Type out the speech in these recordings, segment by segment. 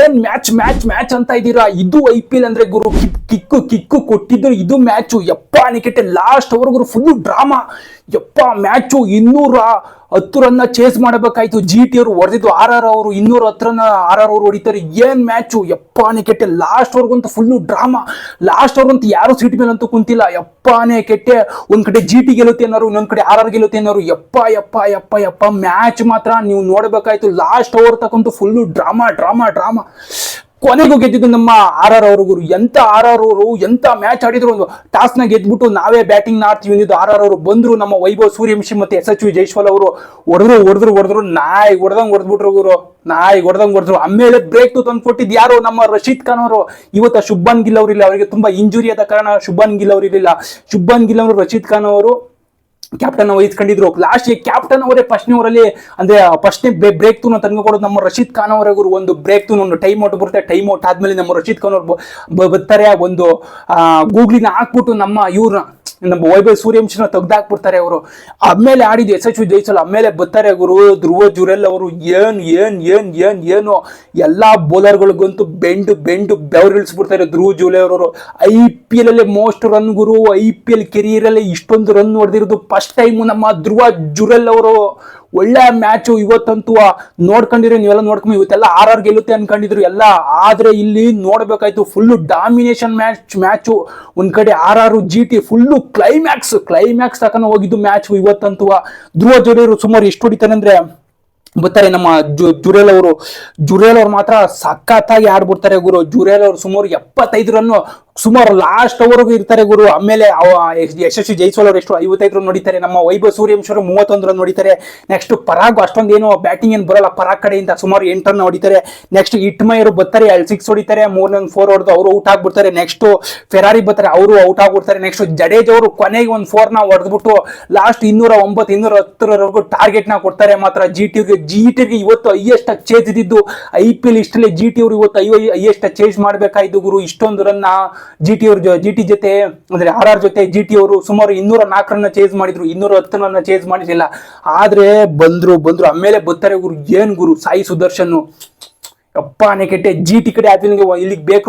ಏನ್ ಮ್ಯಾಚ್ ಅಂತ ಇದ್ದೀರಾ. ಇದು IPL ಅಂದ್ರೆ ಗುರು ಕಿಕ್ಕು ಕೊಟ್ಟಿದ್ರು. ಇದು ಮ್ಯಾಚು ಯಪ್ಪ ನಿಕೆಟ್ ಲಾಸ್ಟ್ ಓವರ್ ಗುರು ಫುಲ್ ಡ್ರಾಮಾ. ಯಪ್ಪ ಮ್ಯಾಚು 210 ರನ್ನ ಚೇಸ್ ಮಾಡಬೇಕಾಯ್ತು. GT ಅವರು ಹೊಡೆದಿದ್ದು RR ಅವರು 210 ರನ್ನ RR ಅವರು ಹೊಡಿತಾರೆ. ಏನ್ ಮ್ಯಾಚು ಯಪ್ಪ ನಿಕೆಟ್ ಲಾಸ್ಟ್ ಓವರ್ಗಂತೂ ಫುಲ್ ಡ್ರಾಮಾ. ಲಾಸ್ಟ್ ಓವರ್ ಅಂತೂ ಯಾರು ಸೀಟ್ ಮೇಲೆ ಅಂತೂ ಕುಂತಿಲ್ಲ. ಯಪ್ಪಾನೆ ಕೆಟ್ಟೆ ಒಂದ್ ಕಡೆ GT ಗೆಲ್ಲುತ್ತೆ ಅನ್ನೋರು, ಇನ್ನೊಂದ್ ಕಡೆ RR ಗೆಲ್ಲುತ್ತೆ ಅನ್ನೋರು. ಯಪ್ಪ ಮ್ಯಾಚ್ ಮಾತ್ರ ನೀವು ನೋಡ್ಬೇಕಾಯ್ತು. ಲಾಸ್ಟ್ ಓವರ್ ತಕ್ಕಂತೂ ಫುಲ್ ಡ್ರಾಮಾ. ಕೊನೆಗೂ ಗೆದ್ದಿದ್ದು ನಮ್ಮ RR ಅವರು ಗುರು. ಎಂತ RR ಅವರು ಎಂತ ಮ್ಯಾಚ್ ಆಡಿದ್ರು. ಒಂದು ಟಾಸ್ ನ ಗೆದ್ಬಿಟ್ಟು ನಾವೇ ಬ್ಯಾಟಿಂಗ್ ಆಡ್ತೀವಿ ಅಂದಿದ್ದು RR ಅವರು ಬಂದ್ರು. ನಮ್ಮ ವೈಭವ್ ಸೂರ್ಯವಂಶಿ ಮತ್ತೆ SHV ಜೈಸ್ವಾಲ್ ಅವರು ಹೊಡೆದ್ರು ನಾಯಿ ಹೊಡೆದ್ಬಿಟ್ರು ಗುರು. ಹೊಡೆದ್ರು. ಆಮೇಲೆ ಬ್ರೇಕ್ ತಂದು ಕೊಟ್ಟಿದ್ದು ಯಾರು? ನಮ್ಮ ರಶೀದ್ ಖಾನ್ ಅವರು. ಇವತ್ತು ಶುಭ್ಮನ್ ಗಿಲ್ ಅವರಿಲ್ಲ, ಅವರಿಗೆ ತುಂಬಾ ಇಂಜುರಿ ಆದ ಕಾರಣ ಶುಭ್ಮನ್ ಗಿಲ್ ಅವರು ಇರಲಿಲ್ಲ. ಶುಭ್ಮನ್ ಗಿಲ್ ಅವರು ರಶೀದ್ ಖಾನ್ ಅವರು ಕ್ಯಾಪ್ಟನ್ ವಹಿಸ್ಕೊಂಡಿದ್ರು. ಲಾಸ್ಟ್ ಕ್ಯಾಪ್ಟನ್ ಅವರೇ ಫಸ್ಟ್ನೇ ಓವರಲ್ಲಿ ಅಂದ್ರೆ ಫಸ್ಟ್ನೇ ಬ್ರೇಕ್ ತೂನ ತಂದು ಕೊಡೋದು ನಮ್ಮ ರಶೀದ್ ಖಾನ್ ಅವರೇ. ಒಂದು ಬ್ರೇಕ್ ತೂನ್ ಒಂದು ಟೈಮ್ ಔಟ್ ಬರುತ್ತೆ. ಟೈಮ್ ಔಟ್ ಆದ್ಮೇಲೆ ನಮ್ಮ ರಶೀದ್ ಖಾನ್ ಅವರು ಬರ್ತಾರೆ. ಒಂದು ಗೂಗ್ಲಿನ ಹಾಕ್ಬಿಟ್ಟು ನಮ್ಮ ವೈಭವ್ ಸೂರ್ಯವಂಶಿನ ತೆಗ್ದಾಕ್ಬಿಡ್ತಾರೆ ಅವರು. ಆಮೇಲೆ ಆಡಿದ್ದು SHV ಜೈಸ್ವಾಲ್. ಆಮೇಲೆ ಬರ್ತಾರೆ ಗುರು ಧ್ರುವ ಜುರೆಲ್ ಅವರು. ಏನು ಎಲ್ಲಾ ಬೌಲರ್ಗಳಿಗಂತೂ ಬೆಂಡು ಬೆವರಿಳಿಸ್ಬಿಡ್ತಾರೆ ಧ್ರುವ ಜುರೆಲ್ ಅವರು. IPL ಅಲ್ಲೇ ಮೋಸ್ಟ್ ರನ್ ಗುರು. IPL ಕೆರಿಯರ್ ಅಲ್ಲಿ ಇಷ್ಟೊಂದು ರನ್ ಹೊಡೆದಿರೋದು ಫಸ್ಟ್ ಟೈಮ್ ನಮ್ಮ ಧ್ರುವ ಜುರೆಲ್ ಅವರು. ಒಳ್ಳೆ ಮ್ಯಾಚು ಇವತ್ತಂತೂ ನೋಡ್ಕೊಂಡಿರೋ ನೀವೆಲ್ಲ ನೋಡ್ಕೊಂಡು. ಇವತ್ತೆಲ್ಲ RR ಗೆಲ್ಲುತ್ತೆ ಅನ್ಕೊಂಡಿದ್ರು ಎಲ್ಲ. ಆದ್ರೆ ಇಲ್ಲಿ ನೋಡ್ಬೇಕಾಯ್ತು ಫುಲ್ ಡಾಮಿನೇಷನ್ ಮ್ಯಾಚು. ಒಂದ್ ಕಡೆ RR GT ಫುಲ್ಲು ಕ್ಲೈಮ್ಯಾಕ್ಸ್ ತಕನ ಹೋಗಿದ್ದು ಮ್ಯಾಚ್ ಇವತ್ತಂತೂ. ಧ್ರುವ ಜುರೇಲ್ ಸುಮಾರು ಎಷ್ಟು ಹೊಡಿತಾರೆ ಅಂದ್ರೆ ಬರ್ತಾರೆ ನಮ್ಮ ಜುರೇಲ್ ಅವರು ಮಾತ್ರ ಸಖತ್ತಾಗಿ ಆಡ್ಬಿಡ್ತಾರೆ ಗುರು. ಜುರೇಲ್ ಅವರು ಸುಮಾರು 75 ರನ್ನು ಸುಮಾರು ಲಾಸ್ಟ್ ಓವರ್ಗೂ ಇರ್ತಾರೆ ಗುರು. ಆಮೇಲೆ SHV ಜೈಸ್ವಾಲ್ ಅವರು ಎಷ್ಟು 55 ರನ್ ನೋಡಿತಾರೆ. ನಮ್ಮ ವೈಭವ್ ಸೂರ್ಯವಂಶಿ ಅವರು 31 ರನ್ ನೋಡಿತಾರೆ. ನೆಕ್ಸ್ಟ್ ಪರಾಗ್ ಅಷ್ಟೊಂದೇನು ಬ್ಯಾಟಿಂಗ್ ಏನು ಬರೋಲ್ಲ ಪರಾಗ್ ಕಡೆಯಿಂದ, ಸುಮಾರು 8 ರನ್ ಹೊಡಿತಾರೆ. ನೆಕ್ಸ್ಟ್ ಇಟ್ಮೈರು ಬರ್ತಾರೆ, 6 ಹೊಡಿತಾರೆ. 3 ರನ್ 4 ಹೊಡೆದು ಅವರು ಔಟ್ ಆಗ್ಬಿಡ್ತಾರೆ. ನೆಕ್ಸ್ಟ್ ಫೆರಾರಿ ಬರ್ತಾರೆ, ಅವರು ಔಟ್ ಆಗ್ಬಿಡ್ತಾರೆ. ನೆಕ್ಸ್ಟ್ ಜಡೇಜ್ ಅವರು ಕೊನೆಗೆ ಒಂದು 4 ನ ಹೊಡೆದ್ಬಿಟ್ಟು ಲಾಸ್ಟ್ 209 210 ಟಾರ್ಗೆಟ್ ನ ಕೊಡ್ತಾರೆ. ಮಾತ್ರ ಜಿಟಿಗೆ ಇವತ್ತು ಹೈಯೆಸ್ಟ್ ಚೇಸ್ ಇದ್ದಿದ್ದು IPL ಇಷ್ಟಲ್ಲೇ. GT ಅವರು ಇವತ್ತು ಹೈಯೆಸ್ಟ್ ಚೇಸ್ ಮಾಡ್ಬೇಕಾಯ್ತು ಗುರು. ಇಷ್ಟೊಂದು ರನ್ GT ಜೊತೆ ಅಂದ್ರೆ RR ಜೊತೆ GT ಅವರು ಸುಮಾರು 204 ರನ್ನ ಚೇಸ್ ಮಾಡಿದ್ರು. 210 ರನ್ನ ಚೇಸ್ ಮಾಡಿರಲಿಲ್ಲ. ಆದ್ರೆ ಬಂದ್ರು. ಆಮೇಲೆ ಬರ್ತಾರೆ ಗುರು. ಏನ್ ಗುರು ಸಾಯಿ ಸುದರ್ಶನ್ ಅಪ್ಪನೇ ಕೆಟ್ಟೆ. GT ಕಡೆ ಆದ್ಮೇಲೆ ಇಲ್ಲಿಗೆ ಬ್ರೇಕ್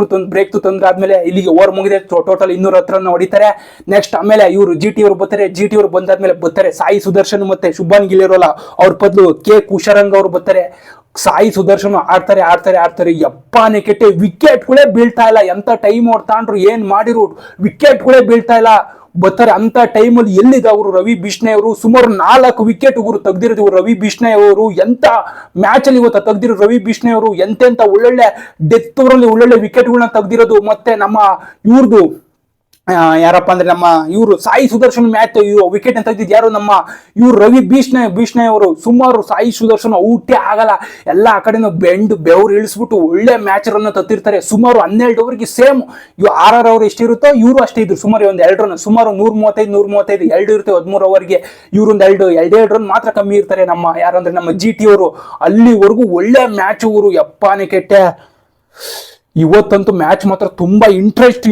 ತಂದ್ರೆ ಆದ್ಮೇಲೆ ಇಲ್ಲಿಗೆ ಓವರ್ ಮುಗಿದೆ. ಟೋಟಲ್ 210 ರನ್ ಹೊಡಿತಾರೆ. ನೆಕ್ಸ್ಟ್ ಆಮೇಲೆ ಇವರು GT ಅವರು ಬರ್ತಾರೆ. GT ಅವರು ಬಂದಾದ್ಮೇಲೆ ಬರ್ತಾರೆ ಸಾಯಿ ಸುದರ್ಶನ್ ಮತ್ತೆ ಶುಭ್ಮನ್ ಗಿಲ್ ಇರೋಲ್ಲ, ಅವ್ರ ಬದಲು ಕುಶರಂಗ್ ಅವರು ಬರ್ತಾರೆ. ಸಾಯಿ ಸುದರ್ಶನ್ ಆಡ್ತಾರೆ. ಯಪ್ಪಾನೆ ಕೆಟ್ಟೆ ವಿಕೆಟ್ಗಳೇ ಬೀಳ್ತಾ ಇಲ್ಲ. ಎಂತ ಟೈಮ್ ಹೊಡ್ತಾಂಡ್ರು ಏನ್ ಮಾಡಿರು, ವಿಕೆಟ್ಗಳೇ ಬೀಳ್ತಾ ಇಲ್ಲ. ಬರ್ತಾರೆ ಅಂತ ಟೈಮಲ್ಲಿ ಎಲ್ಲಿದೆ ಅವರು ರವಿ ಬಿಷ್ಣಯ್ ಅವರು. ಸುಮಾರು 4 ವಿಕೆಟ್ ಗುರು ತೆಗ್ದಿರೋದು ರವಿ ಬಿಷ್ಣಯ್ ಅವರು. ಎಂತ ಮ್ಯಾಚ್ ಅಲ್ಲಿ ಇವತ್ತು ತೆಗ್ದಿರೋ ರವಿ ಬಿಷ್ಣಯ್ ಅವರು. ಎಂತೆಂತ ಒಳ್ಳೊಳ್ಳೆ ಡೆತ್ ಓವರ್ ಅಲ್ಲಿ ಒಳ್ಳೊಳ್ಳೆ ವಿಕೆಟ್ಗಳನ್ನ ತೆಗ್ದಿರೋದು. ಮತ್ತೆ ನಮ್ಮ ಇವ್ರದ್ದು ಯಾರಪ್ಪ ಅಂದ್ರೆ ನಮ್ಮ ಇವರು ಸಾಯಿ ಸುದರ್ಶನ್ ಮ್ಯಾಚ್ ವಿಕೆಟ್ ಅಂತ ತೆಗ್ದಿದ್ದು ಯಾರು? ನಮ್ಮ ಇವ್ರು ರವಿ ಬಿಷ್ಣಯ್ ಅವರು. ಸುಮಾರು ಸಾಯಿ ಸುದರ್ಶನ್ ಔಟೇ ಆಗಲ್ಲ. ಎಲ್ಲ ಆ ಕಡೆನೂ ಬೆವರು ಇಳಿಸ್ಬಿಟ್ಟು ಒಳ್ಳೆ ಮ್ಯಾಚ್ ರನ್ನ ತತ್ತಿರ್ತಾರೆ. ಸುಮಾರು 12 ಓವರ್ಗೆ ಸೇಮ್ ಇವು RR ಅವರು ಎಷ್ಟಿರುತ್ತೋ ಇವರು ಅಷ್ಟೇ ಇದ್ರು. ಸುಮಾರು ಒಂದು 2 ರನ್, ಸುಮಾರು 135 2 ಇರುತ್ತೆ 13 ಓವರ್ಗೆ. ಇವ್ರೊಂದು 2 ರನ್ ಮಾತ್ರ ಕಮ್ಮಿ ಇರ್ತಾರೆ. ನಮ್ಮ ಯಾರಂದ್ರೆ ನಮ್ಮ GT ಅವರು. ಅಲ್ಲಿವರೆಗೂ ಒಳ್ಳೆ ಮ್ಯಾಚ್ ಊರು. ಯಪ್ಪಾನೆ ಕೆಟ್ಟೆ ಇವತ್ತಂತೂ ಮ್ಯಾಚ್ ಮಾತ್ರ ತುಂಬಾ ಇಂಟ್ರೆಸ್ಟ್.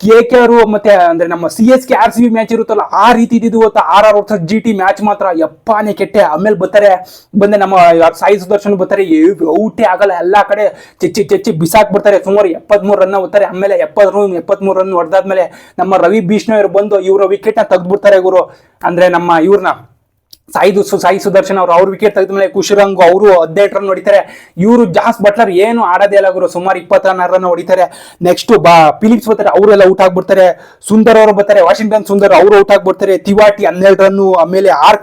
KKR ಮತ್ತೆ ಅಂದ್ರೆ ನಮ್ಮ CSK RCB ಮ್ಯಾಚ್ ಇರುತ್ತಲ್ಲ ಆ ರೀತಿ ಇದ್ದು ಇವತ್ತು RR ವರ್ಸಸ್ GT ಮ್ಯಾಚ್ ಮಾತ್ರ. ಯಪ್ಪಾನೆ ಕೆಟ್ಟೆ. ಆಮೇಲೆ ಬಂದೆ ನಮ್ಮ ಸಾಯಿ ಸುದರ್ಶನ್ ಬರ್ತಾರೆ. ಔಟೇ ಆಗಲ್ಲ. ಎಲ್ಲಾ ಕಡೆ ಚೆಚ್ಚಿ ಬಿಸಾಕ್ ಬಿಡ್ತಾರೆ. ಸುಮಾರು 73 ರನ್ ಬರ್ತಾರೆ. ಆಮೇಲೆ 73 ರನ್ ಹೊಡೆದಾದ್ಮೇಲೆ ನಮ್ಮ ರವಿ ಬಿಷ್ಣಯ್ ಅವರು ಬಂದು ಇವರ ವಿಕೆಟ್ ನ ತೆಗೆದ್ಬಿಡ್ತಾರೆ ಗುರು. ಅಂದ್ರೆ ನಮ್ಮ ಇವ್ರನ್ನ ಸಾಯಿ ಸುದರ್ಶನ್ ಅವ್ರ ವಿಕೆಟ್ ತೆಗೆದ್ಮೇಲೆ ಕುಶರಂಗ್ ಅವರು 18 ರನ್ ಹೊಡಿತಾರೆ. ಇವರು ಜಾಸ್ ಬಟ್ಲರ್ ಏನು ಆಡೋದೇ ಇಲ್ಲ ಗುರು. ಸುಮಾರು 20 ರನ್ ಹೊಡಿತಾರೆ. ನೆಕ್ಸ್ಟ್ ಫಿಲಿಪ್ಸ್ ಬರ್ತಾರೆ, ಅವರೆಲ್ಲ ಔಟ್ ಆಗ್ಬಿಡ್ತಾರೆ. ಸುಂದರ್ ಅವರು ಬರ್ತಾರೆ, ವಾಷಿಂಗ್ಟನ್ ಸುಂದರ್ ಅವರು ಔಟ್ ಆಗ್ಬಿಡ್ತಾರೆ. ತಿವಾಟಿ 12 ರನ್. ಆಮೇಲೆ ಆರ್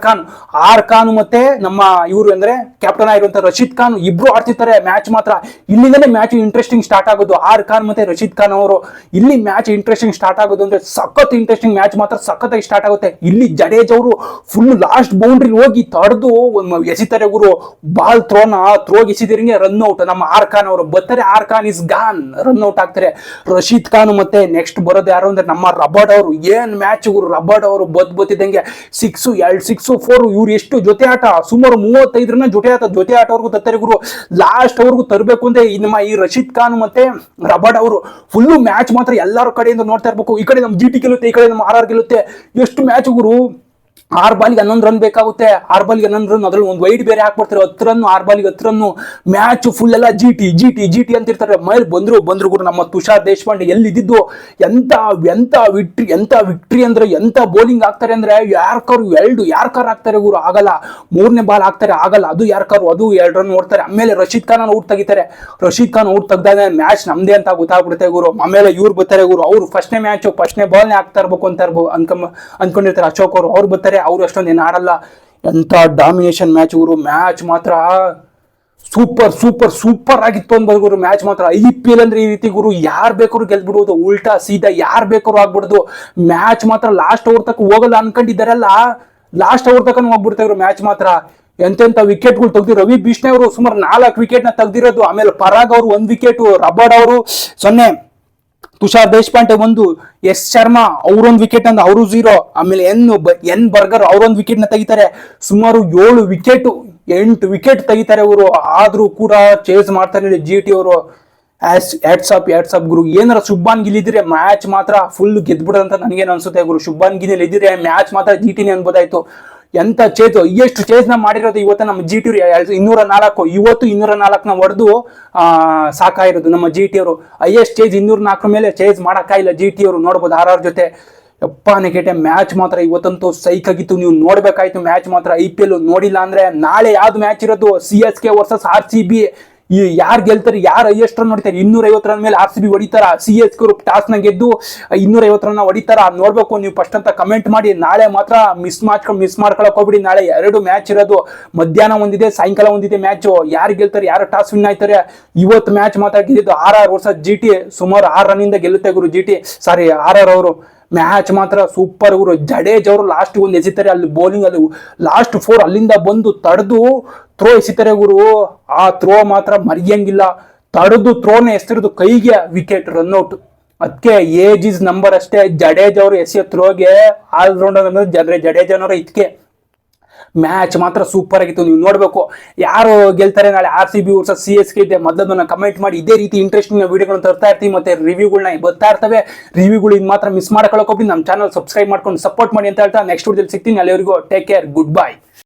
ಖಾನ್ ಮತ್ತೆ ನಮ್ಮ ಇವರು ಅಂದ್ರೆ ಕ್ಯಾಪ್ಟನ್ ಆಗಿರುವಂತ ರಶೀದ್ ಖಾನ್ ಇಬ್ರು ಆಡ್ತಿರ್ತಾರೆ. ಮ್ಯಾಚ್ ಮಾತ್ರ ಇಲ್ಲಿಂದಲೇ ಮ್ಯಾಚ್ ಇಂಟ್ರೆಸ್ಟಿಂಗ್ ಸ್ಟಾರ್ಟ್ ಆಗೋದು. ಆರ್ ಖಾನ್ ಮತ್ತೆ ರಶೀದ್ ಖಾನ್ ಅವರು ಇಲ್ಲಿ ಮ್ಯಾಚ್ ಇಂಟ್ರೆಸ್ಟಿಂಗ್ ಸ್ಟಾರ್ಟ್ ಆಗೋದು. ಅಂದ್ರೆ ಸಖತ್ ಇಂಟ್ರೆಸ್ಟಿಂಗ್ ಮ್ಯಾಚ್ ಮಾತ್ರ ಸಖತ್ತಾಗಿ ಸ್ಟಾರ್ಟ್ ಆಗುತ್ತೆ. ಇಲ್ಲಿ ಜಡೇಜ್ ಅವರು ಫುಲ್ ಲಾಸ್ಟ್ ಬೌಂಡ್ರಿ ಹೋಗಿ ತಡೆದು ಎಸಿತಾರೆ ಗುರು. ಬಾಲ್ ಥ್ರೋಗೆ ಎಸಿದಿರಂಗೆ ರನ್ ಔಟ್. ನಮ್ಮ ಆರ್ ಖಾನ್ ಅವರು ಬರ್ತಾರೆ. R Khan is gone, run out ಆಗ್ತಾರೆ. ರಶೀದ್ ಖಾನ್ ಮತ್ತೆ ನೆಕ್ಸ್ಟ್ ಬರೋದು ಯಾರು ಅಂದ್ರೆ ನಮ್ಮ ರಬಾರ್ಡ್ ಅವರು. ಏನ್ ಮ್ಯಾಚ್ ಗುರು. ರಬಾರ್ಡ್ ಅವರು ಬತ್ತಿದಂಗೆ 6 2 4 ಇವ್ರು ಎಷ್ಟು ಜೊತೆ ಆಟ. ಸುಮಾರು 35 ರನ್ನ ಜೊತೆ ಆಟವರೆಗೂ ತರ್ತಾರೆ ಗುರು. ಲಾಸ್ಟ್ ಅವ್ರಿಗೂ ತರಬೇಕು ಅಂದ್ರೆ ನಮ್ಮ ಈ ರಶೀದ್ ಖಾನ್ ಮತ್ತೆ ರಬಾರ್ಡ್ ಅವರು ಫುಲ್ಲು ಮ್ಯಾಚ್ ಮಾತ್ರ ಎಲ್ಲರ ಕಡೆಯಿಂದ ನೋಡ್ತಾ ಇರ್ಬೇಕು. ಈ ಕಡೆ ನಮ್ಮ GT ಗೆಲ್ಲುತ್ತೆ, ಈ ಕಡೆ ನಮ್ಮ RR ಗೆಲ್ಲುತ್ತೆ. ಎಷ್ಟು ಮ್ಯಾಚ್ ಗುರು. 6 ಬಾಲಿಗೆ 11 ರನ್ ಬೇಕಾಗುತ್ತೆ. 6 ಬಾಲಿಗೆ 11 ರನ್, ಅದ್ರಲ್ಲಿ ಒಂದು ವೈಡ್ ಬೇರೆ ಹಾಕ್ಬಿಡ್ತಾರೆ. 10 ರನ್, 6 ಬಾಲಿಗೆ 10 ರನ್. ಮ್ಯಾಚ್ ಫುಲ್ ಎಲ್ಲ ಜಿ ಟಿ ಅಂತಿರ್ತಾರೆ. ಮೇಲೆ ಬಂದ್ರು ಗುರು ನಮ್ಮ ತುಷಾರ್ ದೇಶಪಾಂಡೆ. ಎಲ್ಲಿದ್ದು ಎಂತ ವಿಕ್ಟ್ರಿ ಅಂದ್ರೆ ಎಂತ ಬೌಲಿಂಗ್ ಆಗ್ತಾರೆ ಅಂದ್ರೆ ಯಾರ್ಕರ್ ಹಾಕ್ತಾರೆ ಗುರು, ಆಗಲ್ಲ. 3ನೇ ಬಾಲ್ ಹಾಕ್ತಾರೆ, ಆಗಲ್ಲ. ಅದು ಯಾರ್ಕರ್, ಅದು 2 ರನ್ ಓಡ್ತಾರೆ. ಆಮೇಲೆ ರಶೀದ್ ಖಾನ್ ಔಟ್ ತೆಗಿತಾರೆ. ರಶೀದ್ ಖಾನ್ ಔಟ್ ತೆಗ್ದಾಗ ಮ್ಯಾಚ್ ನಮ್ದೇ ಅಂತ ಗೊತ್ತಾಗ್ಬಿಡುತ್ತೆ ಗುರು. ಆಮೇಲೆ ಇವ್ರು ಬರ್ತಾರೆ ಗುರು. ಅವ್ರು ಫಸ್ಟ್ನೇ ಬಾಲ್ನೇ ಹಾಕ್ತಾ ಇರ್ಬೇಕು ಅಂತ ಅನ್ಕೊಂಡಿರ್ತಾರೆ. ಅಶೋಕ್ ಅವ್ರು ಬರ್ತಾರೆ. ಅವ್ರು ಅಷ್ಟೊಂದು ಏನು ಆಡಲ್ಲ. ಎಂತ ಡಾಮಿನೇಷನ್ ಮ್ಯಾಚ್ ಗುರು. ಮ್ಯಾಚ್ ಮಾತ್ರ ಸೂಪರ್ ಆಗಿತ್ತು ಅನ್ಬೋದು ಗುರು. ಮ್ಯಾಚ್ ಮಾತ್ರ IPL ಅಂದ್ರೆ ಈ ರೀತಿ ಗುರು. ಯಾರು ಬೇಕಾದ್ರು ಗೆಲ್ಬಿಡುವುದು, ಉಲ್ಟಾ ಸೀದಾ ಯಾರು ಬೇಕಾದ್ರು ಆಗ್ಬಿಡುದು. ಮ್ಯಾಚ್ ಮಾತ್ರ ಲಾಸ್ಟ್ ಓವರ್ ತಕ್ಕ ಹೋಗಲ್ಲ ಅನ್ಕೊಂಡಿದ್ದಾರಲ್ಲ, ಲಾಸ್ಟ್ ಓವರ್ ತಕ್ಕ ಹೋಗ್ಬಿಡ್ತಾ ಇದ್ರು. ಮ್ಯಾಚ್ ಮಾತ್ರ ಎಂತೆಂತ ವಿಕೆಟ್ಗಳು ತೆಗ್ದಿರೋ. ರವಿ ಬಿಷ್ಣೆ ಅವರು ಸುಮಾರು 4 ವಿಕೆಟ್ ನ ತೆಗ್ದಿರೋದು. ಆಮೇಲೆ ಪರಾಗ್ ಅವರು 1 ವಿಕೆಟ್, ರಬಾಡ್ ಅವರು 0, ತುಷಾರ್ ದೇಶಪಾಂಡೆ 1, ಎಸ್ ಶರ್ಮಾ ಅವ್ರೊಂದು ವಿಕೆಟ್ ಅಂದ್ರೆ ಅವರು 0. ಆಮೇಲೆ ಎನ್ ಬರ್ಗರ್ ಅವ್ರೊಂದು ವಿಕೆಟ್ ನ ತೆಗಿತಾರೆ. ಸುಮಾರು 8 ವಿಕೆಟ್ ತೆಗಿತಾರೆ ಅವರು. ಆದ್ರೂ ಕೂಡ ಚೇಸ್ ಮಾಡ್ತಾರೆ GT ಅವರು. ಹ್ಯಾಟ್ಸ್ ಅಪ್ ಗುರು. ಏನಾರ ಶುಭ್ಮಾನ್ ಗಿಲ್ ಇದ್ರೆ ಮ್ಯಾಚ್ ಮಾತ್ರ ಫುಲ್ ಗೆದ್ಬಿಡೋದಂತ ನನಗೇನು ಅನ್ಸುತ್ತೆ ಗುರು. ಶುಭ್ಮಾನ್ ಗಿಲ್ ಇದ್ರೆ ಮ್ಯಾಚ್ ಮಾತ್ರ GTನೇ ಅನ್ಬೋದಾಯ್ತು. ಎಂತ ಎಷ್ಟು ಚೇಸ್ ನ ಮಾಡಿರೋದು ಇವತ್ತು ನಮ್ಮ GT 204. ಇವತ್ತು 204ನ ಹೊಡೆದು ಸಾಕಾಗಿರೋದು ನಮ್ಮ GT ಅವರು. ಹೈಯೆಸ್ಟ್ ಚೇಸ್ 204 ಮೇಲೆ ಚೇಸ್ ಮಾಡಕ್ಕಾಗಿಲ್ಲ GT ಅವರು. ನೋಡ್ಬೋದು RR ಜೊತೆ. ಯಪ್ಪಾನಿಕೆಟೆ ಮ್ಯಾಚ್ ಮಾತ್ರ ಇವತ್ತಂತೂ ಸೈಕ್ ಆಗಿತ್ತು. ನೀವು ನೋಡ್ಬೇಕಾಯ್ತು ಮ್ಯಾಚ್ ಮಾತ್ರ. IPL ನೋಡಿಲ್ಲ ಅಂದ್ರೆ ನಾಳೆ ಯಾವ್ದು ಮ್ಯಾಚ್ ಇರೋದು, CSK ವರ್ಸಸ್ RCB. ಯಾರು ಗೆಲ್ತಾರೆ, ಯಾರು ಹೈಯೆಸ್ಟ್ ರನ್ ಹೊಡಿತಾರೆ. 250 ರನ್ ಮೇಲೆ RCB ಹೊಡಿತಾರ, CSK ಟಾಸ್ ನ ಗೆದ್ದು 250 ರನ್ ಹೊಡಿತಾರ. ನೋಡ್ಬೇಕು ನೀವು ಫಸ್ಟ್ ಅಂತ ಕಮೆಂಟ್ ಮಾಡಿ. ನಾಳೆ ಮಾತ್ರ ಮಿಸ್ ಮಾಡ್ಕೊಳಕ್ ಹೋಗ್ಬಿಡಿ. ನಾಳೆ 2 ಮ್ಯಾಚ್ ಇರೋದು. ಮಧ್ಯಾಹ್ನ ಒಂದಿದೆ, ಸಾಯಂಕಾಲ ಒಂದಿದೆ ಮ್ಯಾಚ್. ಯಾರು ಗೆಲ್ತಾರೆ, ಯಾರು ಟಾಸ್ ವಿನ್ ಆಯ್ತಾರೆ. ಇವತ್ತು ಮ್ಯಾಚ್ ಮಾತ್ರ ಗೆದ್ದಿದ್ದು RR ವರ್ಸಸ್ GT. ಸುಮಾರು 6 ರನ್ ಇಂದ ಗೆಲ್ಲುತ್ತೆ ಗುರು RR ಅವರು. ಮ್ಯಾಚ್ ಮಾತ್ರ ಸೂಪರ್ ಗುರು. ಜಡೇಜ್ ಅವರು ಲಾಸ್ಟ್ ಒಂದು ಎಸಿತಾರೆ ಅಲ್ಲಿ ಬೌಲಿಂಗ್, ಅಲ್ಲಿ ಲಾಸ್ಟ್ 4 ಅಲ್ಲಿಂದ ಬಂದು ತಡೆದು ಥ್ರೋ ಎಸಿತಾರೆ ಗುರು. ಆ ಥ್ರೋ ಮಾತ್ರ ಮರೆಯಂಗಿಲ್ಲ. ತಡೆದು ಥ್ರೋನ ಎಸ್ತಿರೋದು ಕೈಗೆ, ವಿಕೆಟ್, ರನ್ಔಟ್. ಅದಕ್ಕೆ ಏಜ್ ಇಸ್ ನಂಬರ್ ಅಷ್ಟೇ. ಜಡೇಜ್ ಅವರು ಎಸೆಯೋ ಥ್ರೋಗೆ ಆಲ್ರೌಂಡರ್ ಅಂದ್ರೆ ಜಡೇಜನವರ. ಇದಕ್ಕೆ ಮ್ಯಾಚ್ ಮಾತ್ರ ಸೂಪರ್ ಆಗಿತ್ತು. ನೀವು ನೋಡ್ಬೇಕು ಯಾರು ಗೆಲ್ತಾರೆ ನಾಳೆ. RCB ವರ್ಸಸ್ CSK ಇದೆ. ಮೊದಲನ್ನ ಕಮೆಂಟ್ ಮಾಡಿ. ಇದೇ ರೀತಿ ಇಂಟ್ರೆಸ್ಟಿಂಗ್ ವಿಡಿಯೋಗಳನ್ನ ತರ್ತಾ ಇರ್ತೀವಿ, ಮತ್ತೆ ರಿವ್ಯೂಗಳನ್ನ ಬರ್ತಾ ಇರ್ತವೆ. ರಿವ್ಯೂಗಳು ಇದು ಮಾತ್ರ ಮಿಸ್ ಮಾಡ್ಕೊಳ್ಳೋಕೆ ಹೋಗ್ಬಿಟ್ಟು ನಮ್ಮ ಚಾನಲ್ ಸಬ್ಸ್ಕ್ರೈಬ್ ಮಾಡ್ಕೊಂಡು ಸಪೋರ್ಟ್ ಮಾಡಿ ಅಂತ ಹೇಳ್ತಾ ನೆಕ್ಸ್ಟ್ ವಿಡಿಯೋದಲ್ಲಿ ಸಿಗ್ತೀನಿ. ಅಲ್ಲಿವರೆಗೂ ಟೇಕ್ ಕೇರ್, ಗುಡ್ ಬೈ.